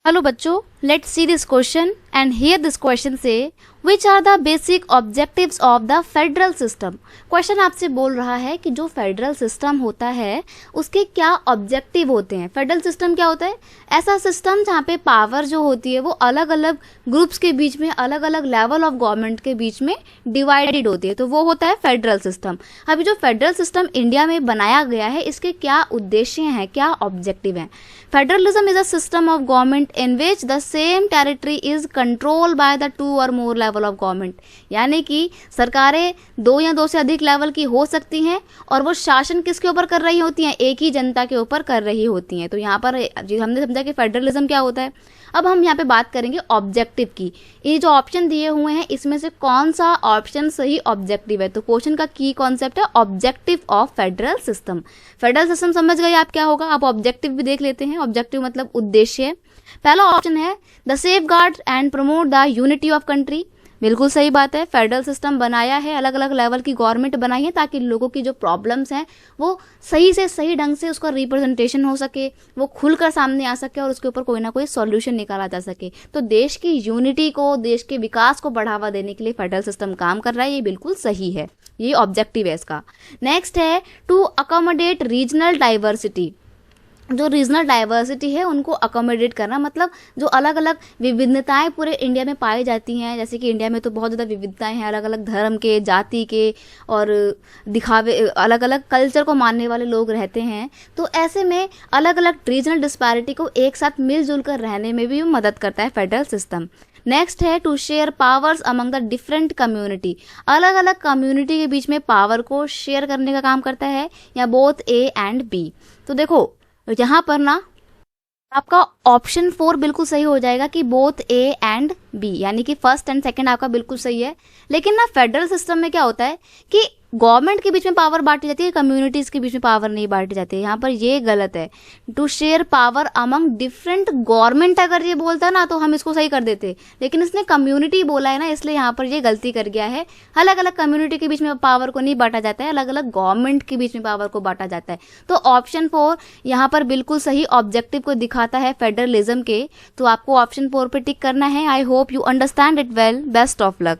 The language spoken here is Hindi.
हेलो बच्चों, let's see this question and here this question says which are the basic objectives of the federal system. Question आपसे बोल रहा है कि जो फेडरल सिस्टम होता है उसके क्या ऑब्जेक्टिव होते हैं। फेडरल सिस्टम क्या होता है? ऐसा सिस्टम जहाँ पे पावर जो होती है वो अलग अलग ग्रुप्स के बीच में, अलग अलग लेवल ऑफ गवर्नमेंट के बीच में डिवाइडेड होती है, तो वो होता है फेडरल सिस्टम। अभी जो फेडरल सिस्टम इंडिया में बनाया गया है इसके क्या उद्देश्य हैं, क्या ऑब्जेक्टिव हैं? Federalism is a system of government in which the same territory is control by the 2 और मोर लेवल ऑफ गवर्नमेंट। यानी कि सरकारें 2 या 2 से अधिक लेवल की हो सकती हैं और वो शासन किसके ऊपर कर रही होती हैं? एक ही जनता के ऊपर कर रही होती हैं। तो यहाँ पर हमने समझा कि फेडरलिज्म क्या होता है। अब हम यहाँ पे बात करेंगे ऑब्जेक्टिव की। ये जो ऑप्शन दिए हुए हैं इसमें से कौन सा ऑप्शन सही ऑब्जेक्टिव है? तो क्वेश्चन का की कॉन्सेप्ट है objective of federal system. Federal system समझ गए आप क्या होगा। अब ऑब्जेक्टिव भी देख लेते हैं। ऑब्जेक्टिव मतलब उद्देश्य। पहला ऑप्शन है the safe guard and promote the unity of country. बिल्कुल सही बात है। फेडरल सिस्टम बनाया है, अलग अलग लेवल की गवर्नमेंट बनाई है ताकि लोगों की जो प्रॉब्लम्स हैं वो सही से सही ढंग से उसका रिप्रेजेंटेशन हो सके, वो खुलकर सामने आ सके और उसके ऊपर कोई ना कोई सॉल्यूशन निकाला जा सके। तो देश की यूनिटी को, देश के विकास को बढ़ावा देने के लिए फेडरल सिस्टम काम कर रहा है। ये बिल्कुल सही है, ये ऑब्जेक्टिव है इसका। नेक्स्ट है टू अकोमोडेट रीजनल डाइवर्सिटी। जो रीजनल डाइवर्सिटी है उनको अकोमोडेट करना, मतलब जो अलग अलग विविधताएं पूरे इंडिया में पाई जाती हैं। जैसे कि इंडिया में तो बहुत ज़्यादा विविधताएं हैं, अलग अलग धर्म के, जाति के और दिखावे, अलग अलग कल्चर को मानने वाले लोग रहते हैं। तो ऐसे में अलग अलग रीजनल डिस्पैरिटी को एक साथ मिलजुल कर रहने में भी मदद करता है फेडरल सिस्टम। नेक्स्ट है to share powers among the different community. अलग अलग कम्युनिटी के बीच में पावर को शेयर करने का काम करता है, या बोथ ए एंड बी। तो देखो यहाँ पर ना आपका ऑप्शन 4 बिल्कुल सही हो जाएगा कि बोथ ए एंड बी, यानी कि फर्स्ट एंड सेकंड आपका बिल्कुल सही है। लेकिन ना फेडरल सिस्टम में क्या होता है कि गवर्नमेंट के बीच में पावर बांटी जाती है, कम्युनिटीज के बीच में पावर नहीं बांटी जाती है। यहाँ पर ये गलत है। To share power among different government अगर ये बोलता ना तो हम इसको सही कर देते, लेकिन इसने कम्युनिटी बोला है ना, इसलिए यहाँ पर ये गलती कर गया है। अलग अलग कम्युनिटी के बीच में पावर को नहीं बांटा जाता है, अलग अलग गवर्नमेंट के बीच में पावर को बांटा जाता है। तो ऑप्शन 4 यहाँ पर बिल्कुल सही ऑब्जेक्टिव को दिखाता है फेडरलिज्म के। तो आपको ऑप्शन 4 पे टिक करना है। I hope you understand it well. Best of luck.